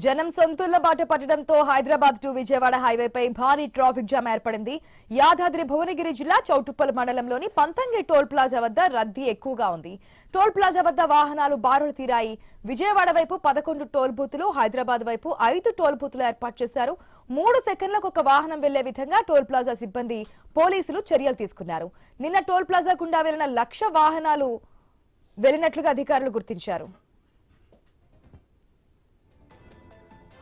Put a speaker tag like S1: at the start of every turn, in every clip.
S1: జనం సొంతుల బాట పట్టడంతో హైదరాబాద్ టు విజయవాడ హైవేపై భారీ ట్రాఫిక్ జామ్ ఏర్పడింది. యాదాద్రి భువనగిరి జిల్లా చౌటుప్పల్ మండలంలోని పంతంగి టోల్ ప్లాజా వద్ద రద్దీ ఎక్కువగా ఉంది. టోల్ ప్లాజా వద్ద వాహనాలు బారులు తీరాయి. విజయవాడ వైపు 11 టోల్ బూతులు, హైదరాబాద్ వైపు 5 టోల్ బూతులు ఏర్పాటు చేశారు. 3 సెకండ్లకు ఒక వాహనం వెళ్లే విధంగా టోల్ ప్లాజా సిబ్బంది, పోలీసులు చర్యలు తీసుకున్నారు. నిన్న టోల్ ప్లాజా గుండా వెళ్లిన 1,00,000 వాహనాలు వెళ్లినట్లుగా అధికారులు గుర్తించారు.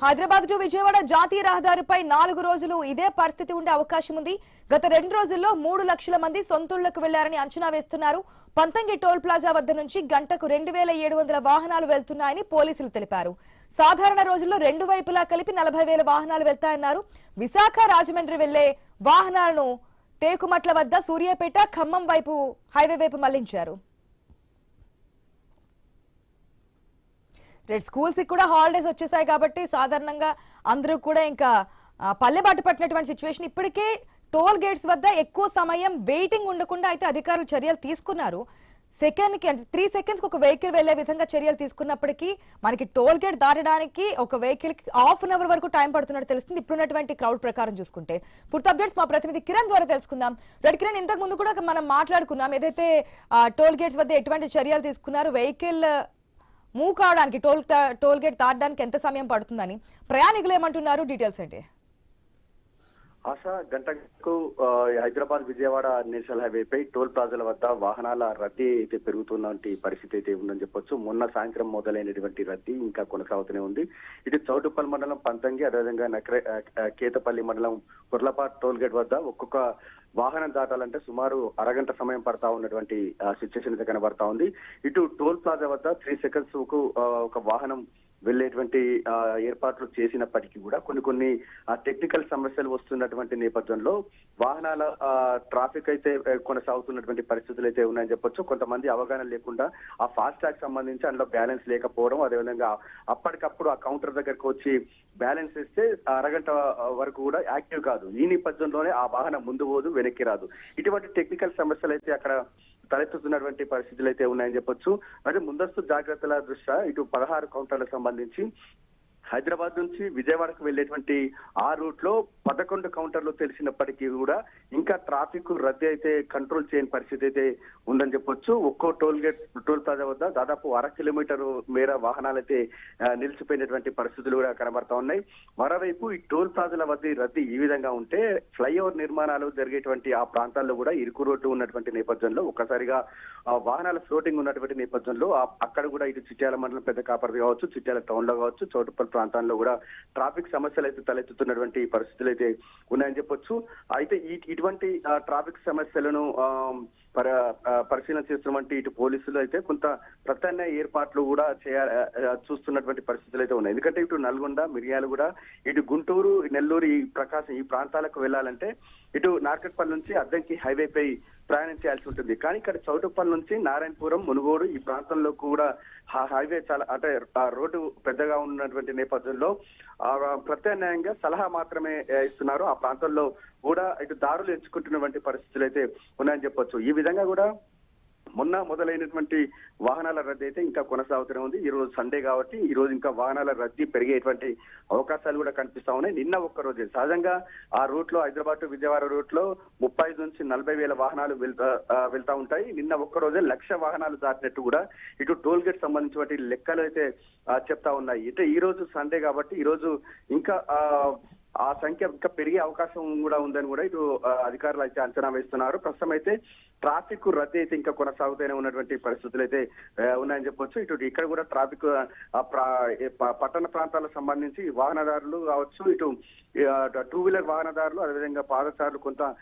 S1: హైదరాబాద్ టు విజయవాడ జాతీయ రహదారిపై 4 రోజులు ఇదే పరిస్థితి ఉండే అవకాశం ఉంది. గత 2 రోజుల్లో 3 లక్షల మంది సొంతూళ్లకు వెళ్లారని అంచనా వేస్తున్నారు. పంతంగి టోల్ ప్లాజా వద్ద నుంచి గంటకు 2,700 వాహనాలు వెళ్తున్నాయని పోలీసులు తెలిపారు. సాధారణ రోజుల్లో 2 వైపులా కలిపి 40,000 వాహనాలు వెళ్తాయన్నారు. విశాఖ రాజమండ్రి వెళ్లే వాహనాలను టేకుమట్ల వద్ద, సూర్యాపేట, ఖమ్మం వైపు హైవే వైపు మళ్లించారు. స్కూల్స్ కూడా హాలిడేస్ వచ్చేసాయి కాబట్టి సాధారణంగా అందరూ కూడా ఇంకా పల్లె బాట పట్టినటువంటి సిచ్యువేషన్. ఇప్పటికే టోల్ గేట్స్ వద్ద ఎక్కువ సమయం వెయిటింగ్ ఉండకుండా అయితే అధికారులు చర్యలు తీసుకున్నారు. సెకండ్కి 3 సెకండ్స్ ఒక వెహికల్ వెళ్లే విధంగా చర్యలు తీసుకున్నప్పటికీ మనకి టోల్ గేట్ దాటడానికి ఒక వెహికల్ కి ½ అన్ అవర్ వరకు టైం పడుతున్నట్టు తెలుస్తుంది ఇప్పుడున్నటువంటి క్రౌడ్ ప్రకారం చూసుకుంటే. పూర్తి అప్డేట్స్ మా ప్రతినిధి కిరణ్ ద్వారా తెలుసుకుందాం. కిరణ్, ఇంతకు ముందు కూడా మనం మాట్లాడుకున్నాం, ఏదైతే టోల్ గేట్స్ వద్ద ఎటువంటి చర్యలు తీసుకున్నారు, వెహికల్ మూవ్ కావడానికి, టోల్ గేట్ దాటడానికి ఎంత సమయం పడుతుందని ప్రయాణికులు ఏమంటున్నారు, డీటెయిల్స్ ఏంటి?
S2: ఆశా, గంటకు హైదరాబాద్ విజయవాడ నేషనల్ హైవేపై టోల్ ప్లాజాల వద్ద వాహనాల రద్దీ అయితే పెరుగుతున్నటువంటి పరిస్థితి అయితే ఉందని చెప్పొచ్చు. మొన్న సాయంత్రం మొదలైనటువంటి రద్దీ ఇంకా కొనసాగుతూనే ఉంది. ఇటు చౌటుప్పల్ మండలం పంతంగి, అదేవిధంగా కేతపల్లి మండలం కుర్లపాట్ టోల్ గేట్ వద్ద ఒక్కొక్క వాహనం దాటాలంటే సుమారు అరగంట సమయం పడతా ఉన్నటువంటి సిచ్యువేషన్ అయితే కనబడతా ఉంది. ఇటు టోల్ ప్లాజా వద్ద 3 సెకండ్స్ కు ఒక వాహనం వెళ్లేటువంటి ఏర్పాట్లు చేసినప్పటికీ కూడా కొన్ని టెక్నికల్ సమస్యలు వస్తున్నటువంటి నేపథ్యంలో వాహనాల ట్రాఫిక్ అయితే కొనసాగుతున్నటువంటి పరిస్థితులు అయితే ఉన్నాయని చెప్పొచ్చు. కొంతమంది అవగాహన లేకుండా ఆ ఫాస్ట్ ట్యాగ్ సంబంధించి అందులో బ్యాలెన్స్ లేకపోవడం, అదేవిధంగా అప్పటికప్పుడు ఆ కౌంటర్ దగ్గరకు వచ్చి బ్యాలెన్స్ ఇస్తే అరగంట వరకు కూడా యాక్టివ్ కాదు. ఈ నేపథ్యంలోనే ఆ వాహనం ముందు పోదు, వెనక్కి రాదు. ఇటువంటి టెక్నికల్ సమస్యలు అయితే అక్కడ తలెత్తుతున్నటువంటి పరిస్థితులు అయితే ఉన్నాయని చెప్పొచ్చు. అంటే ముందస్తు జాగ్రత్తల దృష్ట్యా ఇటు 16 కౌంటర్లకు సంబంధించి హైదరాబాద్ నుంచి విజయవాడకు వెళ్లేటువంటి ఆ రూట్ లో 11 కౌంటర్లు తెలిసినప్పటికీ కూడా ఇంకా ట్రాఫిక్ రద్దీ అయితే కంట్రోల్ చేయని పరిస్థితి అయితే ఉందని చెప్పొచ్చు. ఒక్కో టోల్ ప్లాజా వద్ద దాదాపు 1/2 కిలోమీటర్ మేర వాహనాలు అయితే నిలిచిపోయినటువంటి పరిస్థితులు కూడా కనబడతా ఉన్నాయి. మరోవైపు ఈ టోల్ ప్లాజాల వద్ద రద్దీ ఈ విధంగా ఉంటే ఫ్లైఓవర్ నిర్మాణాలు జరిగేటువంటి ఆ ప్రాంతాల్లో కూడా ఇరుకు రోడ్డు ఉన్నటువంటి నేపథ్యంలో ఒక్కసారిగా వాహనాల ఫ్లోటింగ్ ఉన్నటువంటి నేపథ్యంలో అక్కడ కూడా ఇటు చిట్యాల మండలం పెద్ద కాపర్ది కావచ్చు, చిట్యాల టౌన్ లో కావచ్చు, చౌటుప్పల్ ప్రాంతాల్లో కూడా ట్రాఫిక్ సమస్యలు అయితే తలెత్తుతున్నటువంటి పరిస్థితులు అయితే ఉన్నాయని చెప్పొచ్చు. అయితే ఇటువంటి ట్రాఫిక్ సమస్యలను పరిశీలన చేస్తున్నటువంటి ఇటు పోలీసులు అయితే కొంత ప్రత్యామ్నాయ ఏర్పాట్లు కూడా చూస్తున్నటువంటి పరిస్థితులు అయితే ఉన్నాయి. ఎందుకంటే ఇటు నల్గొండ, మిర్యాలగూడ, ఇటు గుంటూరు, నెల్లూరు, ఈ ప్రకాశం ఈ ప్రాంతాలకు వెళ్లాలంటే ఇటు నార్కట్పల్లి నుంచి అద్దంకి హైవేపై ప్రయాణం చేయాల్సి ఉంటుంది. కానీ ఇక్కడ చౌటుప్పల్ నుంచి నారాయణపురం, మునుగోడు ఈ ప్రాంతంలో కూడా హైవే చాలా అంటే రోడ్డు పెద్దగా ఉన్నటువంటి నేపథ్యంలో ప్రత్యామ్నాయంగా సలహా మాత్రమే ఇస్తున్నారు. ఆ ప్రాంతంలో కూడా ఇటు దారులు ఎంచుకుంటున్నటువంటి పరిస్థితులు అయితే ఉన్నాయని చెప్పొచ్చు. ఈ విధంగా కూడా మొన్న మొదలైనటువంటి వాహనాల రద్దీ అయితే ఇంకా కొనసాగుతూనే ఉంది. ఈ రోజు సండే కాబట్టి ఈ రోజు ఇంకా వాహనాల రద్దీ పెరిగేటువంటి అవకాశాలు కూడా కనిపిస్తా ఉన్నాయి. నిన్న ఒక్క రోజే సహజంగా ఆ రూట్ లో హైదరాబాద్ టు విజయవాడ రూట్ లో 35 నుంచి 40,000 వాహనాలు వెళ్తా ఉంటాయి. నిన్న ఒక్క రోజే 1,00,000 వాహనాలు దాటినట్టు కూడా ఇటు టోల్ గేట్ సంబంధించిన లెక్కలు అయితే చెప్తా ఉన్నాయి. అయితే ఈ రోజు సండే కాబట్టి ఈ రోజు ఇంకా ఆ సంఖ్య ఇంకా పెరిగే అవకాశం కూడా ఉందని కూడా ఇటు అధికారులు అయితే అంచనా వేస్తున్నారు. ప్రస్తుతం అయితే ట్రాఫిక్ రద్దీ అయితే ఇంకా కొనసాగుతూనే ఉన్నటువంటి పరిస్థితులు అయితే ఉన్నాయని చెప్పొచ్చు. ఇటు ఇక్కడ కూడా ట్రాఫిక్ పట్టణ ప్రాంతాలకు సంబంధించి వాహనదారులు కావచ్చు, ఇటు 2 వీలర్ వాహనదారులు, అదేవిధంగా పాదచారులు కొంత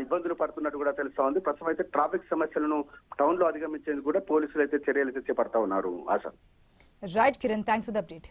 S2: ఇబ్బందులు పడుతున్నట్టు కూడా తెలుస్తా ఉంది. ప్రస్తుతం అయితే ట్రాఫిక్ సమస్యలను టౌన్ లో అధిగమించేందుకు కూడా పోలీసులు అయితే చర్యలు అయితే చేపడతా ఉన్నారు. ఆశ.
S1: Right Kiran, thanks for the update.